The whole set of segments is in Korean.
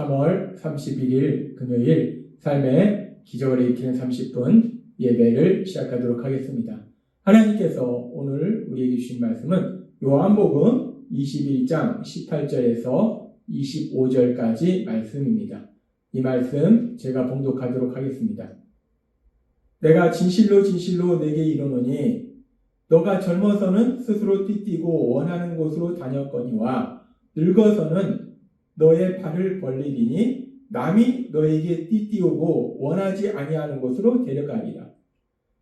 3월 31일 금요일 삶의 기적을 일으키는 30분 예배를 시작하도록 하겠습니다. 하나님께서 오늘 우리에게 주신 말씀은 요한복음 21장 18절에서 25절까지 말씀입니다. 이 말씀 제가 봉독하도록 하겠습니다. 내가 진실로 진실로 내게 이르노니 너가 젊어서는 스스로 띠띠고 원하는 곳으로 다녔거니와 늙어서는 너의 팔을 벌리리니 남이 너에게 띠띠오고 원하지 아니하는 곳으로 데려가리라.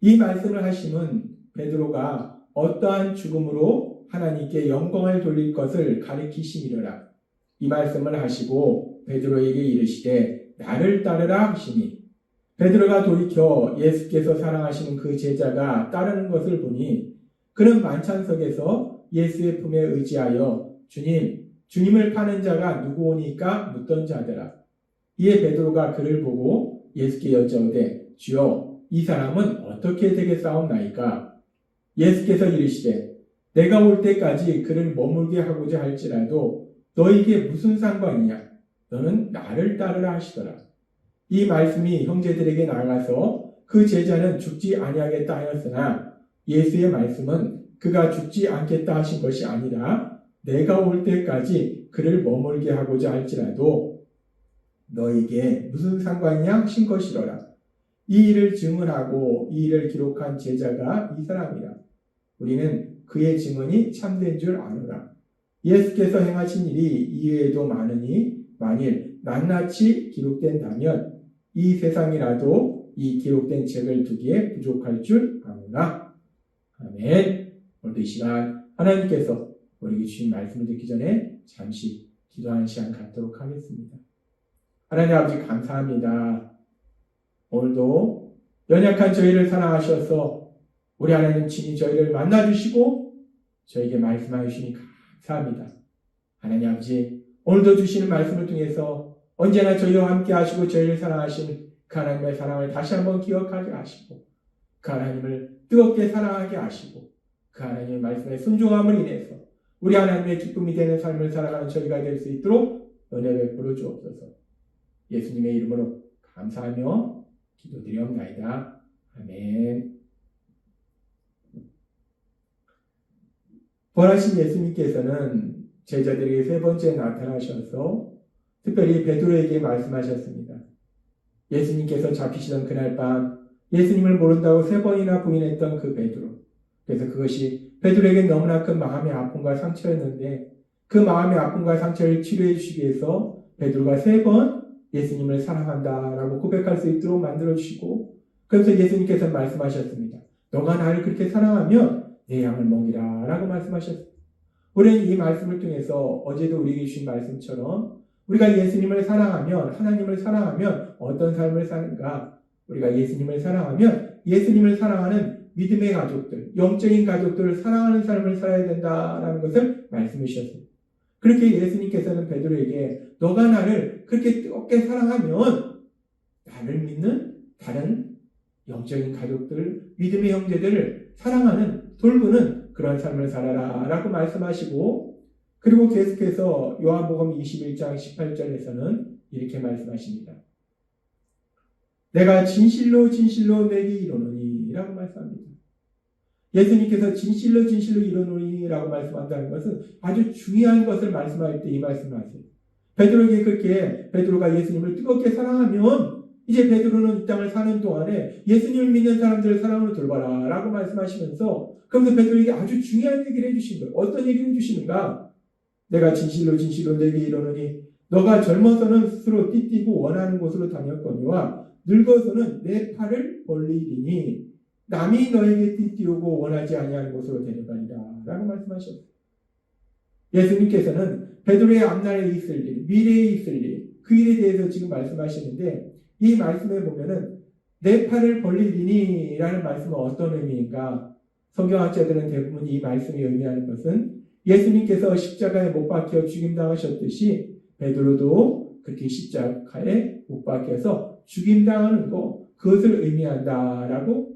이 말씀을 하심은 베드로가 어떠한 죽음으로 하나님께 영광을 돌릴 것을 가리키심이로라. 이 말씀을 하시고 베드로에게 이르시되 나를 따르라 하시니 베드로가 돌이켜 예수께서 사랑하시는 그 제자가 따르는 것을 보니 그는 만찬석에서 예수의 품에 의지하여 주님을 파는 자가 누구오니까 묻던 자더라. 이에 베드로가 그를 보고 예수께 여짜오되 주여 이 사람은 어떻게 되겠사옵나이까? 예수께서 이르시되 내가 올 때까지 그를 머물게 하고자 할지라도 너에게 무슨 상관이냐? 너는 나를 따르라 하시더라. 이 말씀이 형제들에게 나가서 그 제자는 죽지 아니하겠다 하였으나 예수의 말씀은 그가 죽지 않겠다 하신 것이 아니라 내가 올 때까지 그를 머물게 하고자 할지라도 너에게 무슨 상관이냐 하신 것이로라. 이 일을 증언하고 이 일을 기록한 제자가 이 사람이라. 우리는 그의 증언이 참된 줄 아노라. 예수께서 행하신 일이 이외에도 많으니 만일 낱낱이 기록된다면 이 세상이라도 이 기록된 책을 두기에 부족할 줄 아노라. 아멘. 오늘 이 시간 하나님께서 우리에게 주신 말씀을 듣기 전에 잠시 기도하는 시간 갖도록 하겠습니다. 하나님 아버지 감사합니다. 오늘도 연약한 저희를 사랑하셔서 우리 하나님 친히 저희를 만나주시고 저에게 말씀하여 주시니 감사합니다. 하나님 아버지 오늘도 주시는 말씀을 통해서 언제나 저희와 함께 하시고 저희를 사랑하신 그 하나님의 사랑을 다시 한번 기억하게 하시고 그 하나님을 뜨겁게 사랑하게 하시고 그 하나님의 말씀에 순종함을 인해서 우리 하나님의 기쁨이 되는 삶을 살아가는 저희가 될 수 있도록 은혜 베풀어 주옵소서. 예수님의 이름으로 감사하며 기도드리옵나이다. 아멘. 부활하신 예수님께서는 제자들에게 세 번째 나타나셔서 특별히 베드로에게 말씀하셨습니다. 예수님께서 잡히시던 그날 밤 예수님을 모른다고 세 번이나 부인했던 그 베드로. 그래서 그것이 베드로에게 너무나 큰 마음의 아픔과 상처였는데 그 마음의 아픔과 상처를 치료해 주시기 위해서 베드로가 세 번 예수님을 사랑한다라고 고백할 수 있도록 만들어주시고 그래서 예수님께서 말씀하셨습니다. 너가 나를 그렇게 사랑하면 내 양을 먹이라 라고 말씀하셨습니다. 우리는 이 말씀을 통해서 어제도 우리에게 주신 말씀처럼 우리가 예수님을 사랑하면 하나님을 사랑하면 어떤 삶을 사는가? 우리가 예수님을 사랑하면 예수님을 사랑하는 믿음의 가족들, 영적인 가족들을 사랑하는 삶을 살아야 된다라는 것을 말씀해 주셨습니다. 그렇게 예수님께서는 베드로에게 너가 나를 그렇게 뜨겁게 사랑하면 나를 믿는 다른 영적인 가족들, 믿음의 형제들을 사랑하는, 돌보는 그런 삶을 살아라 라고 말씀하시고 그리고 계속해서 요한복음 21장 18절에서는 이렇게 말씀하십니다. 내가 진실로 진실로 내게 이르노니 라고 말씀합니다. 예수님께서 진실로 진실로 이르노니 라고 말씀한다는 것은 아주 중요한 것을 말씀할 때 이 말씀을 하세요. 베드로에게 그렇게 베드로가 예수님을 뜨겁게 사랑하면 이제 베드로는 이 땅을 사는 동안에 예수님을 믿는 사람들을 사랑으로 돌봐라 라고 말씀하시면서 그러면서 베드로에게 아주 중요한 얘기를 해주신 거예요. 어떤 얘기를 해주시는가? 내가 진실로 진실로 내게 이르노니 너가 젊어서는 스스로 띠띠고 원하는 곳으로 다녔거니와 늙어서는 내 팔을 벌리리니 남이 너에게 띠띠오고 원하지 아니하는 곳으로 데려가리라 라고 말씀하셨어요. 예수님께서는 베드로의 앞날에 있을 일, 미래에 있을 일, 그 일에 대해서 지금 말씀하시는데 이 말씀에 보면은 내 팔을 벌리리니 라는 말씀은 어떤 의미인가? 성경학자들은 대부분 이 말씀이 의미하는 것은 예수님께서 십자가에 못 박혀 죽임당하셨듯이 베드로도 그렇게 십자가에 못 박혀서 죽임당하는 것, 그것을 의미한다라고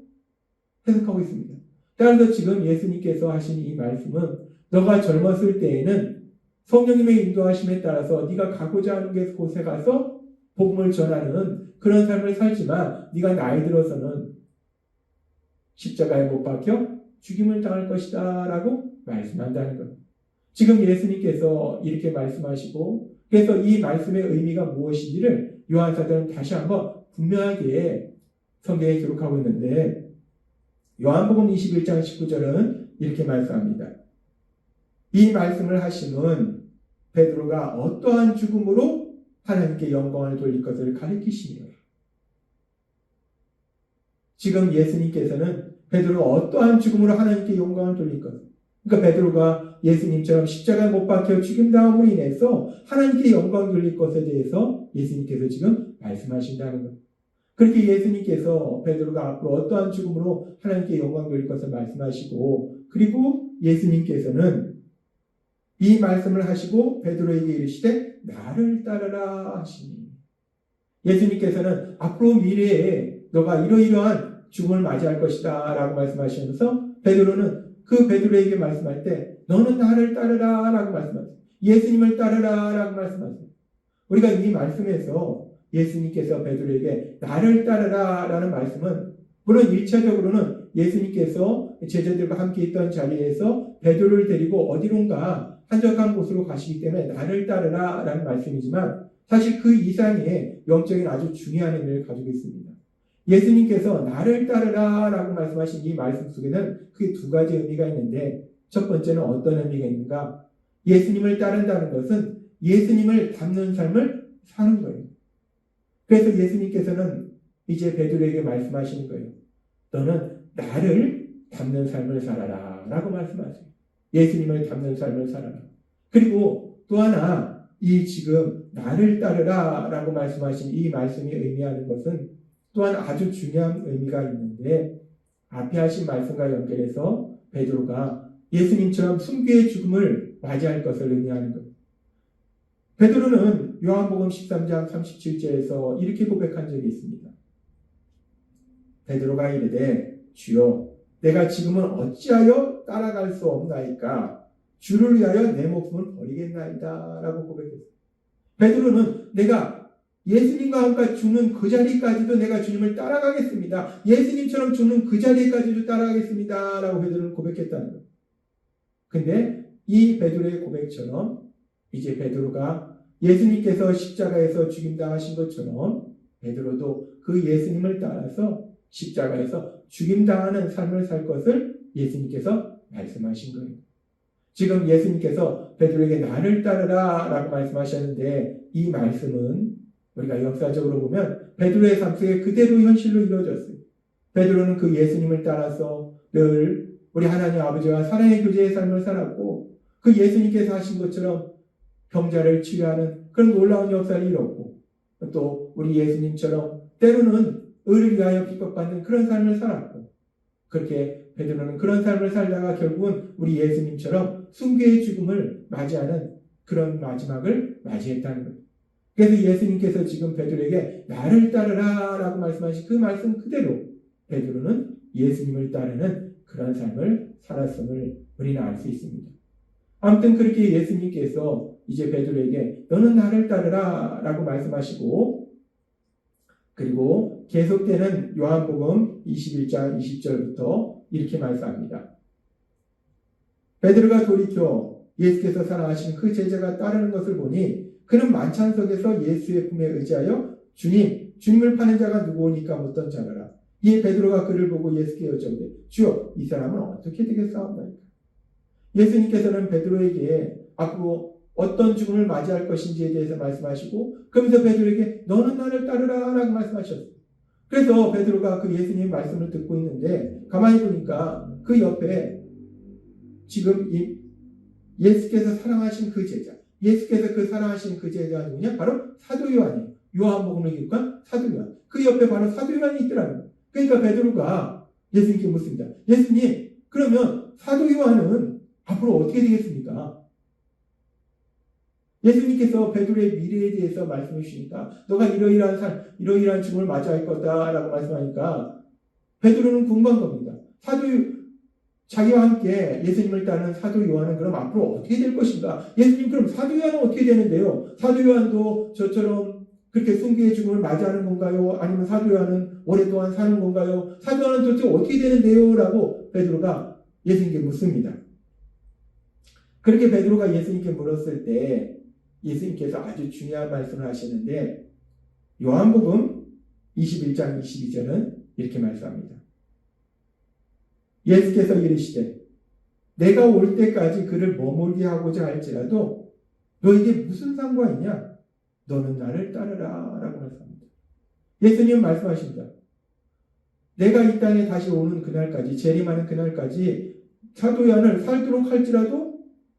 해석하고 있습니다. 따라서 지금 예수님께서 하신 이 말씀은 너가 젊었을 때에는 성령님의 인도하심에 따라서 네가 가고자 하는 곳에 가서 복음을 전하는 그런 삶을 살지만 네가 나이 들어서는 십자가에 못 박혀 죽임을 당할 것이다 라고 말씀한다는 것. 지금 예수님께서 이렇게 말씀하시고 그래서 이 말씀의 의미가 무엇인지를 요한사도는 다시 한번 분명하게 성경에 기록하고 있는데 요한복음 21장 19절은 이렇게 말씀합니다. 이 말씀을 하심은 베드로가 어떠한 죽음으로 하나님께 영광을 돌릴 것을 가리키시니라. 지금 예수님께서는 베드로가 어떠한 죽음으로 하나님께 영광을 돌릴 것. 그러니까 베드로가 예수님처럼 십자가에 못 박혀 죽임당함으로 인해서 하나님께 영광을 돌릴 것에 대해서 예수님께서 지금 말씀하신다는 것. 그렇게 예수님께서 베드로가 앞으로 어떠한 죽음으로 하나님께 영광 돌릴 것을 말씀하시고 그리고 예수님께서는 이 말씀을 하시고 베드로에게 이르시되 나를 따르라 하시니 예수님께서는 앞으로 미래에 너가 이러이러한 죽음을 맞이할 것이다 라고 말씀하시면서 베드로는 그 베드로에게 말씀할 때 너는 나를 따르라 라고 말씀하세요. 예수님을 따르라 라고 말씀하세요. 우리가 이 말씀에서 예수님께서 베드로에게 나를 따르라 라는 말씀은 물론 1차적으로는 예수님께서 제자들과 함께 있던 자리에서 베드로를 데리고 어디론가 한적한 곳으로 가시기 때문에 나를 따르라 라는 말씀이지만 사실 그 이상의 영적인 아주 중요한 의미를 가지고 있습니다. 예수님께서 나를 따르라 라고 말씀하신 이 말씀 속에는 크게 두 가지 의미가 있는데 첫 번째는 어떤 의미가 있는가? 예수님을 따른다는 것은 예수님을 닮는 삶을 사는 거예요. 그래서 예수님께서는 이제 베드로에게 말씀하시는 거예요. 너는 나를 닮는 삶을 살아라 라고 말씀하세요. 예수님을 닮는 삶을 살아라. 그리고 또 하나 이 지금 나를 따르라 라고 말씀하신 이 말씀이 의미하는 것은 또한 아주 중요한 의미가 있는데 앞에 하신 말씀과 연결해서 베드로가 예수님처럼 순교의 죽음을 맞이할 것을 의미하는 것. 베드로는 요한복음 13장 37절에서 이렇게 고백한 적이 있습니다. 베드로가 이르되 주여 내가 지금은 어찌하여 따라갈 수 없나이까 주를 위하여 내 목숨을 버리겠나이다 라고 고백했어요. 베드로는 내가 예수님과 함께 죽는 그 자리까지도 내가 주님을 따라가겠습니다. 예수님처럼 죽는 그 자리까지도 따라가겠습니다 라고 베드로는 고백했다는 거예요. 근데 이 베드로의 고백처럼 이제 베드로가 예수님께서 십자가에서 죽임당하신 것처럼 베드로도 그 예수님을 따라서 십자가에서 죽임당하는 삶을 살 것을 예수님께서 말씀하신 거예요. 지금 예수님께서 베드로에게 나를 따르라 라고 말씀하셨는데 이 말씀은 우리가 역사적으로 보면 베드로의 삶 속에 그대로 현실로 이루어졌어요. 베드로는 그 예수님을 따라서 늘 우리 하나님 아버지와 사랑의 교제의 삶을 살았고 그 예수님께서 하신 것처럼 병자를 치료하는 그런 놀라운 역사를 이뤘고 또 우리 예수님처럼 때로는 의를 위하여 핍박받는 그런 삶을 살았고 그렇게 베드로는 그런 삶을 살다가 결국은 우리 예수님처럼 순교의 죽음을 맞이하는 그런 마지막을 맞이했다는 거예요. 그래서 예수님께서 지금 베드로에게 나를 따르라 라고 말씀하신 그 말씀 그대로 베드로는 예수님을 따르는 그런 삶을 살았음을 우리는 알 수 있습니다. 아무튼 그렇게 예수님께서 이제 베드로에게 너는 나를 따르라 라고 말씀하시고 그리고 계속되는 요한복음 21장 20절부터 이렇게 말씀합니다. 베드로가 돌이켜 예수께서 사랑하신 그 제자가 따르는 것을 보니 그는 만찬석에서 예수의 품에 의지하여 주님을 파는 자가 누구오니까 묻던 자라라. 이에 베드로가 그를 보고 예수께 여쭤보되 주여 이 사람은 어떻게 되겠사옵나이까? 예수님께서는 베드로에게 앞으로 어떤 죽음을 맞이할 것인지에 대해서 말씀하시고 그러면서 베드로에게 너는 나를 따르라 라고 말씀하셨어요. 그래서 베드로가 그 예수님의 말씀을 듣고 있는데 가만히 보니까 그 옆에 지금 예수께서 사랑하신 그 제자 예수께서 그 사랑하신 그 제자가 누구냐? 바로 사도 요한이에요. 요한복음을 기록한 사도 요한. 그 옆에 바로 사도 요한이 있더라고요. 그러니까 베드로가 예수님께 묻습니다. 예수님, 그러면 사도 요한은 앞으로 어떻게 되겠습니까? 예수님께서 베드로의 미래에 대해서 말씀해 주시니까 너가 이러이러한 죽음을 맞이할 거다라고 말씀하니까 베드로는 궁금한 겁니다. 자기와 함께 예수님을 따르는 사도 요한은 그럼 앞으로 어떻게 될 것인가? 예수님 그럼 사도 요한은 어떻게 되는데요? 사도 요한도 저처럼 그렇게 순교의 죽음을 맞이하는 건가요? 아니면 사도 요한은 오랫동안 사는 건가요? 사도 요한은 도대체 어떻게 되는데요? 라고 베드로가 예수님께 묻습니다. 그렇게 베드로가 예수님께 물었을 때 예수님께서 아주 중요한 말씀을 하시는데 요한복음 21장 22절은 이렇게 말씀합니다. 예수께서 이르시되 내가 올 때까지 그를 머물게 하고자 할지라도 너에게 무슨 상관이냐? 너는 나를 따르라 라고 말씀합니다. 예수님은 말씀하십니다. 내가 이 땅에 다시 오는 그날까지 재림하는 그날까지 사도 요한을 살도록 할지라도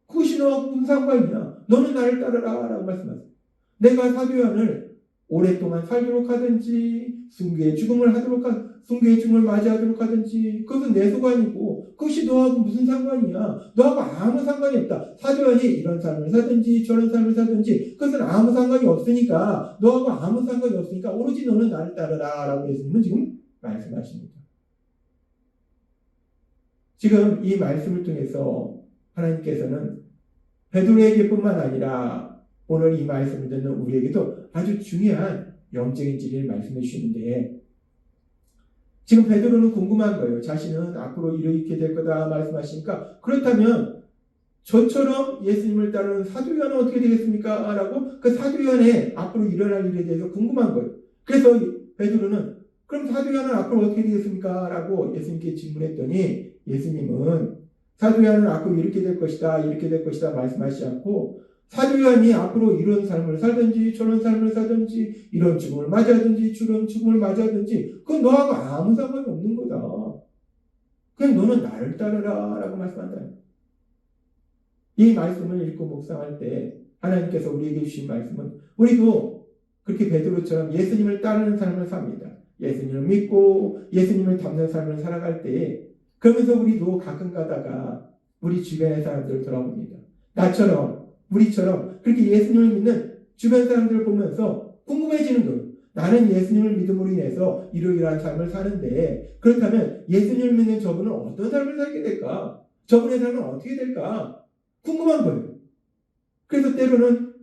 그것이 너와 무슨 상관이냐? 너는 나를 따르라 라고 말씀하세요. 내가 사도 요한을 오랫동안 살도록 하든지 순교의 죽음을 맞이하도록 하든지 그것은 내 소관이고 그것이 너하고 무슨 상관이야? 너하고 아무 상관이 없다. 사도 요한이 이런 삶을 사든지 저런 삶을 사든지 그것은 아무 상관이 없으니까 너하고 아무 상관이 없으니까 오로지 너는 나를 따르라 라고 예수님은 지금 말씀하십니다. 지금 이 말씀을 통해서 하나님께서는 베드로에게뿐만 아니라 오늘 이 말씀을 듣는 우리에게도 아주 중요한 영적인 진리를 말씀해 주시는데 지금 베드로는 궁금한 거예요. 자신은 앞으로 이렇게 될 거다 말씀하시니까 그렇다면 저처럼 예수님을 따르는 사도 요한은 어떻게 되겠습니까? 라고 그 사도 요한의 앞으로 일어날 일에 대해서 궁금한 거예요. 그래서 베드로는 그럼 사도 요한은 앞으로 어떻게 되겠습니까? 라고 예수님께 질문했더니 예수님은 사도 요한은 앞으로 이렇게 될 것이다 말씀하시지 않고 사도 요한이 앞으로 이런 삶을 살든지 저런 삶을 살든지 이런 죽음을 맞이하든지 저런 죽음을 맞이하든지 그건 너하고 아무 상관이 없는 거다. 그냥 너는 나를 따르라 라고 말씀한다. 이 말씀을 읽고 묵상할 때 하나님께서 우리에게 주신 말씀은 우리도 그렇게 베드로처럼 예수님을 따르는 삶을 삽니다. 예수님을 믿고 예수님을 닮는 삶을 살아갈 때 그러면서 우리도 가끔 가다가 우리 주변의 사람들을 돌아봅니다. 우리처럼 그렇게 예수님을 믿는 주변 사람들을 보면서 궁금해지는 거예요. 나는 예수님을 믿음으로 인해서 이러이러한 삶을 사는데 그렇다면 예수님을 믿는 저분은 어떤 삶을 살게 될까? 저분의 삶은 어떻게 될까? 궁금한 거예요. 그래서 때로는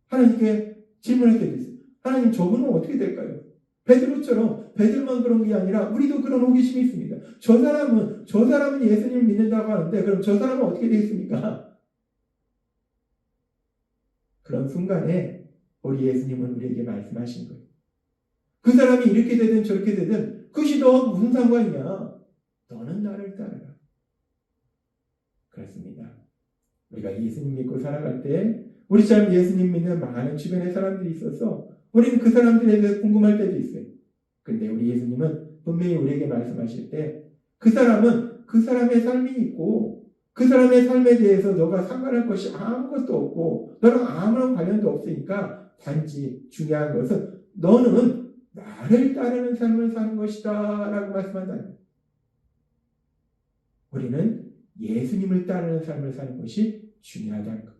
하나님께 질문할 때도 있어요. 하나님 저분은 어떻게 될까요? 베드로만 그런 게 아니라 우리도 그런 호기심이 있습니다. 저 사람은 예수님을 믿는다고 하는데 그럼 저 사람은 어떻게 되겠습니까? 그런 순간에 우리 예수님은 우리에게 말씀하신 거예요. 그 사람이 이렇게 되든 저렇게 되든 그것이 너하고 무슨 상관이냐? 너는 나를 따르라. 그렇습니다. 우리가 예수님 믿고 살아갈 때 우리처럼 예수님 믿는 많은 주변의 사람들이 있어서 우리는 그 사람들에 대해서 궁금할 때도 있어요. 근데 우리 예수님은 분명히 우리에게 말씀하실 때 그 사람은 그 사람의 삶이 있고 그 사람의 삶에 대해서 너가 상관할 것이 아무것도 없고 너랑 아무런 관련도 없으니까 단지 중요한 것은 너는 나를 따르는 삶을 사는 것이다 라고 말씀한다는 거예요. 우리는 예수님을 따르는 삶을 사는 것이 중요하다는 거예요.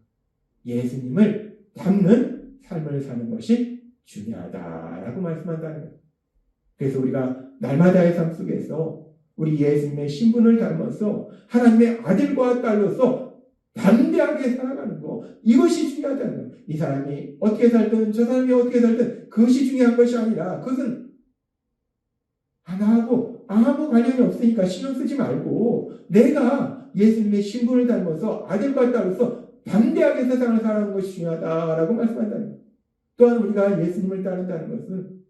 예수님을 닮는 삶을 사는 것이 중요하다라고 말씀한다는 거예요. 그래서 우리가 날마다의 삶 속에서 우리 예수님의 신분을 닮아서 하나님의 아들과 딸로서 담대하게 살아가는 거 이것이 중요하다는 거예요. 이 사람이 어떻게 살든 저 사람이 어떻게 살든 그것이 중요한 것이 아니라 그것은 하나하고 아무 관련이 없으니까 신경 쓰지 말고 내가 예수님의 신분을 닮아서 아들과 딸로서 담대하게 세상을 살아가는 것이 중요하다라고 말씀한다는 거예요. 또한 우리가 예수님을 따른다는 것은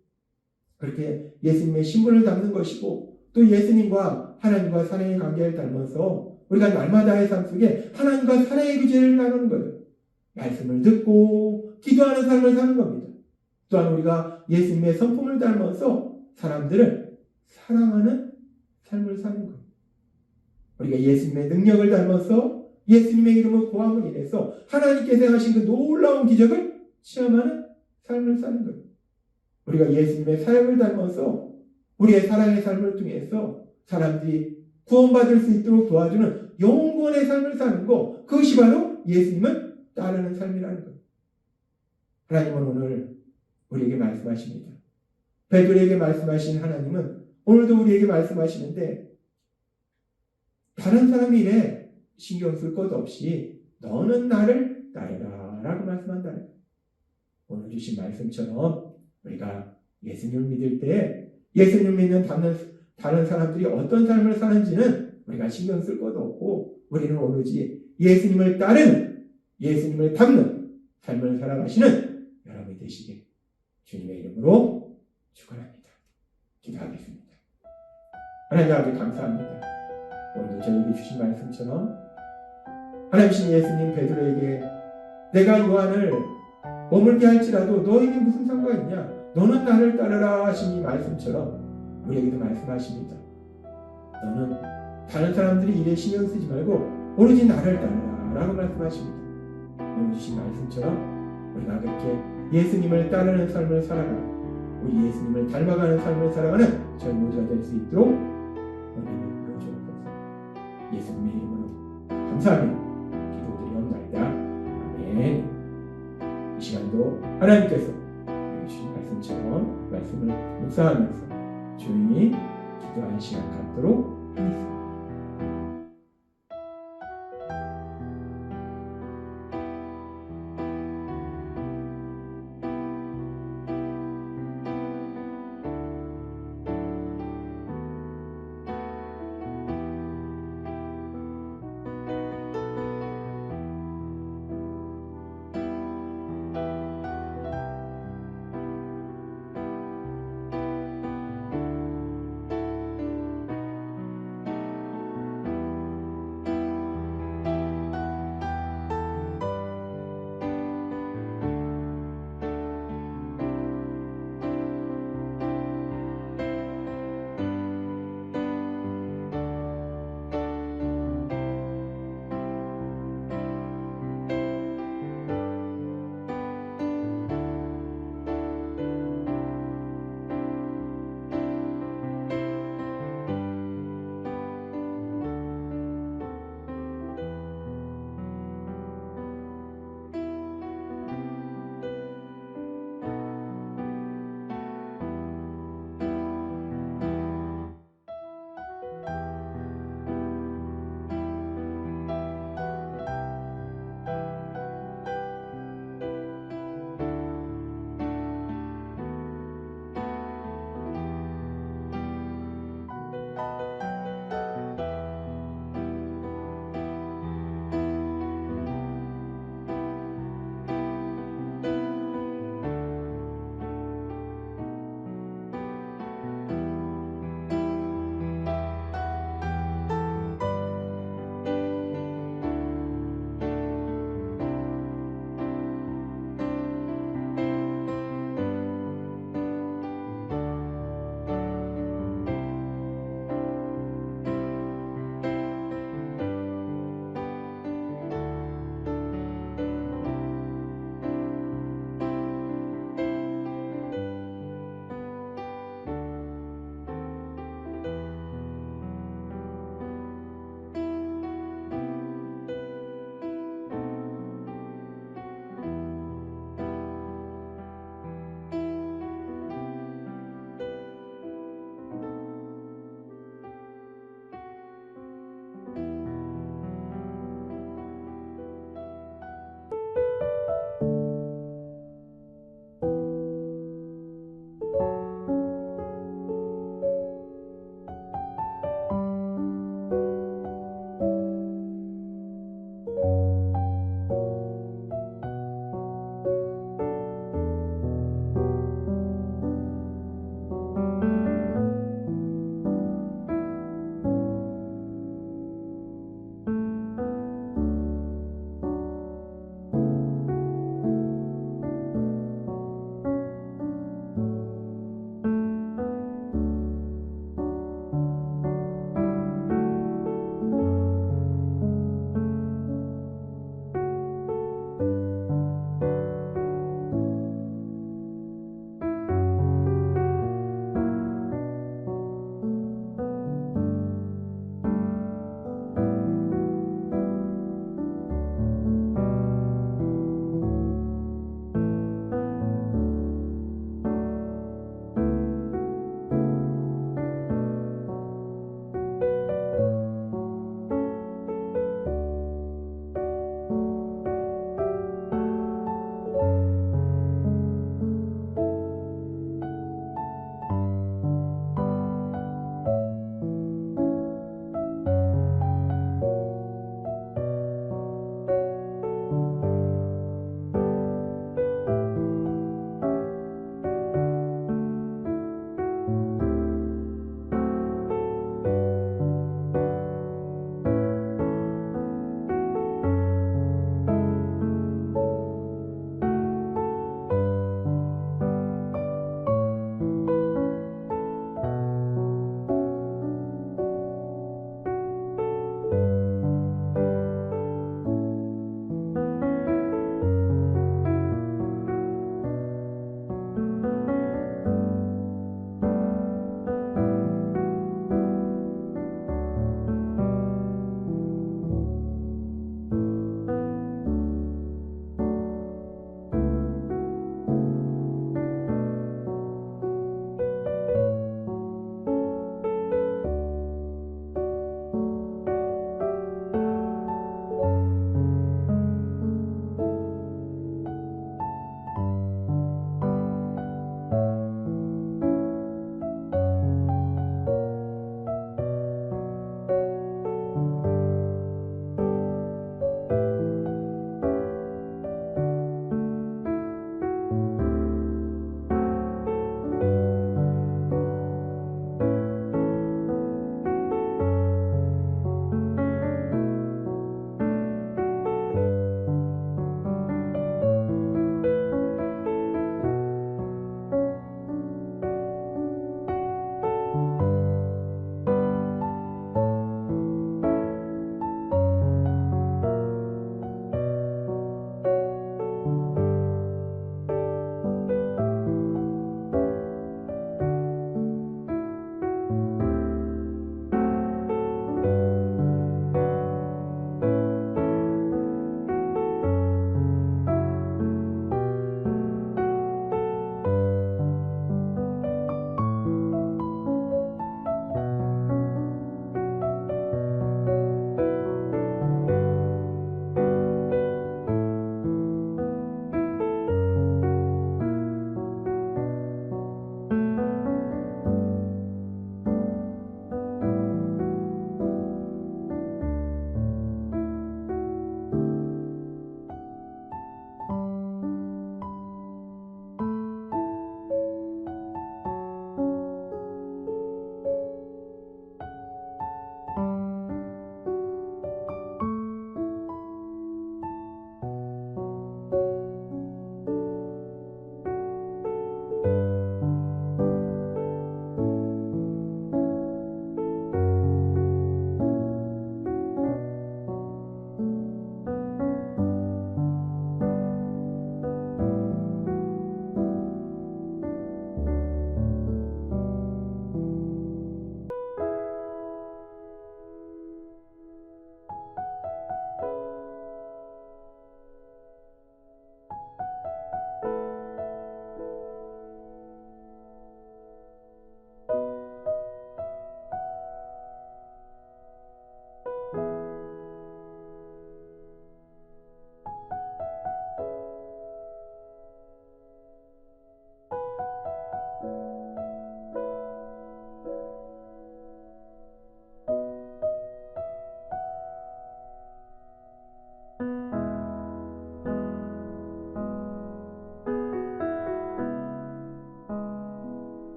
그렇게 예수님의 신분을 닮는 것이고 또 예수님과 하나님과 사랑의 관계를 닮아서 우리가 날마다의 삶 속에 하나님과 사랑의 교제를 나누는 거예요. 말씀을 듣고 기도하는 삶을 사는 겁니다. 또한 우리가 예수님의 성품을 닮아서 사람들을 사랑하는 삶을 사는 거예요. 우리가 예수님의 능력을 닮아서 예수님의 이름을 고함을 인해서 하나님께서 행하신 그 놀라운 기적을 체험하는 삶을 사는 거예요. 우리가 예수님의 사역을 닮아서 우리의 사랑의 삶을 통해서 사람들이 구원받을 수 있도록 도와주는 영원의 삶을 사는 것, 그것이 바로 예수님을 따르는 삶이라는 거예요. 하나님은 오늘 우리에게 말씀하십니다. 베드로에게 말씀하신 하나님은 오늘도 우리에게 말씀하시는데 다른 사람 일에 신경 쓸 것 없이 너는 나를 따르라 라고 말씀한다는 거예요. 오늘 주신 말씀처럼 우리가 예수님을 믿을 때 예수님 믿는 다른 사람들이 어떤 삶을 사는지는 우리가 신경 쓸 것도 없고 우리는 오로지 예수님을 따르는 예수님을 닮는 삶을 살아가시는 여러분이 되시길 주님의 이름으로 축원합니다. 기도하겠습니다. 하나님 아버지 감사합니다. 오늘도 저에게 주신 말씀처럼 하나님이신 예수님 베드로에게 내가 요한을 머물게 할지라도 너에게 무슨 상관이냐? 너는 나를 따르라 하신 이 말씀처럼 우리에게도 말씀하십니다. 너는 다른 사람들이 일에 신경 쓰지 말고 오로지 나를 따르라 라고 말씀하십니다. 오늘 주신 말씀처럼 우리가 그렇게 예수님을 따르는 삶을 살아가는 우리 예수님을 닮아가는 삶을 살아가는 저희 모두가 될 수 있도록 은혜를 부어주옵소서. 예수님의 이름으로 감사하며 기도드리옵나이다. 아멘. 이 시간도 하나님께서 주신 말씀처럼 말씀을 묵상하면서 조용히 기도하는 시간 갖도록